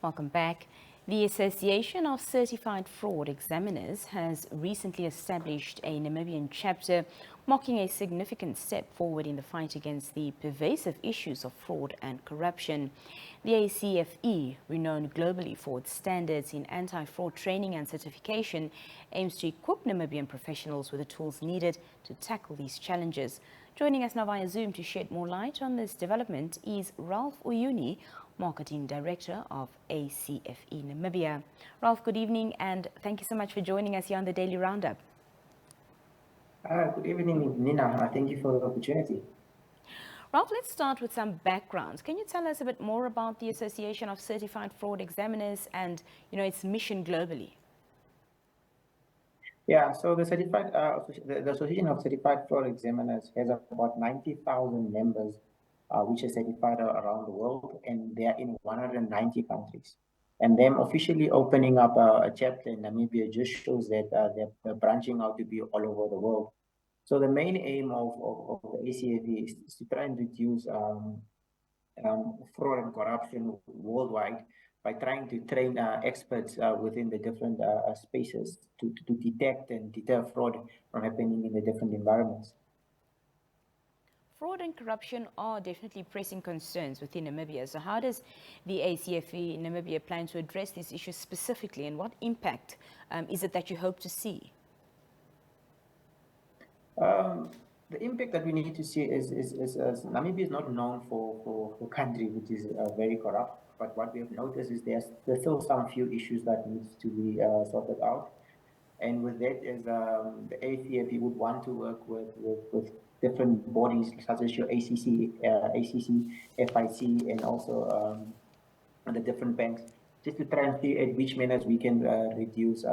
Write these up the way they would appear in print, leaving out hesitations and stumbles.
Welcome back. The Association of Certified Fraud Examiners has recently established a Namibian chapter, marking a significant step forward in the fight against the pervasive issues of fraud and corruption. The ACFE, renowned globally for its standards in anti-fraud training and certification, aims to equip Namibian professionals with the tools needed to tackle these challenges. Joining us now via Zoom to shed more light on this development is Ralph Uuyuni, Marketing Director of ACFE Namibia. Ralph, good evening, and thank you so much for joining us here on the Daily Roundup. Good evening, Nina. Thank you for the opportunity. Ralph, let's start with some background. Can you tell us a bit more about the Association of Certified Fraud Examiners and, its mission globally? Yeah, so the Association of Certified Fraud Examiners has about 90,000 members, which are certified around the world, and they are in 190 countries. And them officially opening up a chapter in Namibia just shows that they're branching out to be all over the world. So the main aim of the ACFE is to try and reduce fraud and corruption worldwide by trying to train experts within the different spaces to detect and deter fraud from happening in the different environments. Fraud and corruption are definitely pressing concerns within Namibia. So how does the ACFE Namibia plan to address these issues specifically, and what impact is it that you hope to see? The impact that we need to see is Namibia is not known for a country which is very corrupt, but what we have noticed is there's still some few issues that needs to be sorted out. And with that is the ACFE would want to work with different bodies such as your ACC, FIC, and also the different banks, just to try and see at which manners we can reduce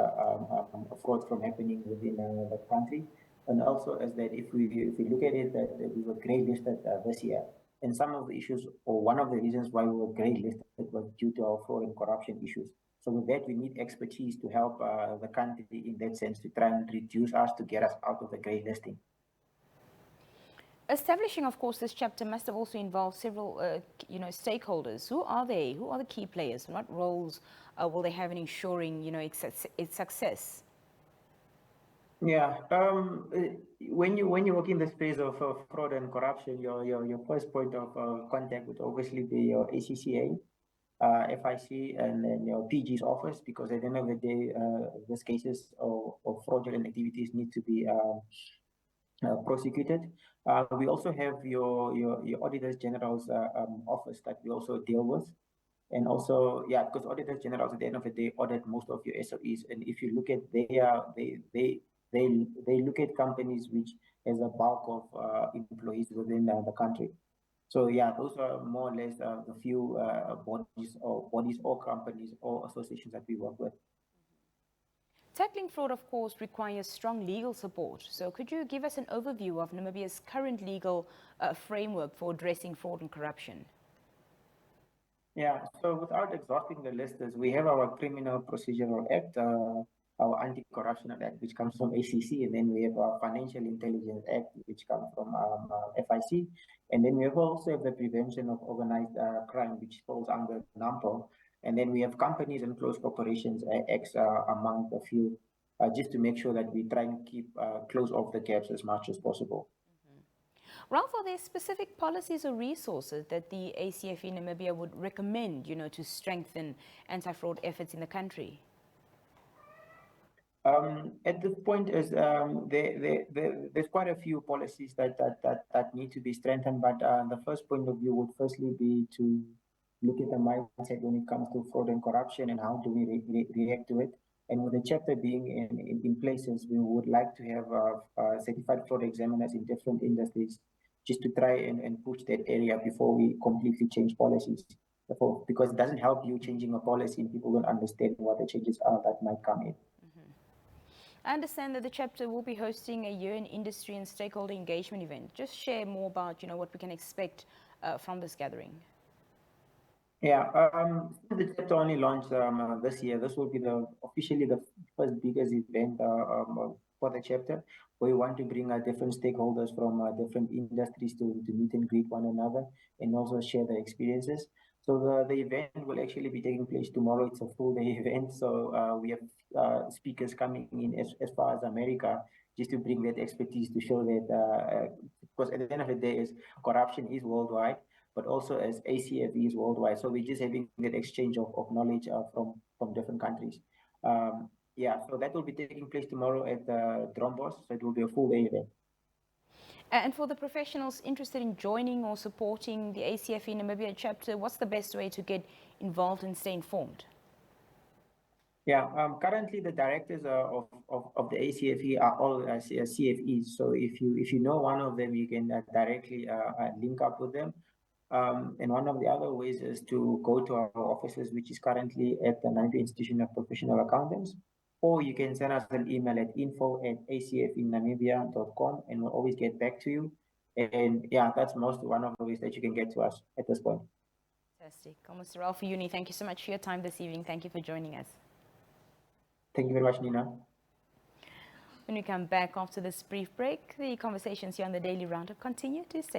fraud from happening within the country. And also is that if we look at it, that we were grey listed this year, and some of the issues, or one of the reasons why we were grey listed, was due to our fraud and corruption issues. So with that, we need expertise to help the country in that sense, to try and reduce us, to get us out of the grey listing. Establishing, of course, this chapter must have also involved several, stakeholders. Who are they? Who are the key players? And what roles will they have in ensuring, its success? Yeah, when you work in the space of fraud and corruption, your first point of contact would obviously be your ACCA, FIC, and then your PG's office, because at the end of the day, these cases of fraudulent activities need to be prosecuted. We also have your Auditors General's office that we also deal with. And also, yeah, because Auditors General at the end of the day audit most of your SOEs. And if you look at they look at companies which has a bulk of employees within the country. So yeah, those are more or less the few bodies or companies or associations that we work with. Tackling fraud, of course, requires strong legal support. So could you give us an overview of Namibia's current legal framework for addressing fraud and corruption? Yeah, so without exhausting the list, we have our Criminal Procedural Act, our Anti-Corruption Act, which comes from ACC, and then we have our Financial Intelligence Act, which comes from FIC, and then we have also have the Prevention of Organized Crime, which falls under NAMPO, and then we have Companies and Close Corporations Acts among a few, just to make sure that we try and keep close off the gaps as much as possible. Ralph, are there specific policies or resources that the ACFE Namibia would recommend, to strengthen anti-fraud efforts in the country? At this point, there's quite a few policies that need to be strengthened, but the first point of view would firstly be to look at the mindset when it comes to fraud and corruption and how do we react to it. And with the chapter being in places, we would like to have certified fraud examiners in different industries, just to try and push that area before we completely change policies. Because it doesn't help you changing a policy and people don't understand what the changes are that might come in. I understand that the chapter will be hosting a year-end industry and stakeholder engagement event. Just share more about, what we can expect from this gathering. Yeah, the chapter only launched this year. This will be officially the first biggest event for the chapter. We want to bring different stakeholders from different industries to meet and greet one another and also share their experiences. So the event will actually be taking place tomorrow. It's a full day event. So we have speakers coming in as far as America, just to bring that expertise to show that, because at the end of the day, is corruption is worldwide, but also as ACFE is worldwide. So we're just having that exchange of knowledge from different countries. Yeah, so that will be taking place tomorrow at Drombos. So it will be a full day event. And for the professionals interested in joining or supporting the ACFE Namibia chapter, what's the best way to get involved and stay informed? Yeah, currently the directors of the ACFE are all CFEs. So if you know one of them, you can directly link up with them. And one of the other ways is to go to our offices, which is currently at the Namibian Institution of Professional Accountants, or you can send us an email at info@acfenamibia.com, and we'll always get back to you. And yeah, that's mostly one of the ways that you can get to us at this point. Fantastic. Mr. Uuyuni, thank you so much for your time this evening. Thank you for joining us. Thank you very much, Nina. When we come back after this brief break, the conversations here on the Daily Roundup continue to stay.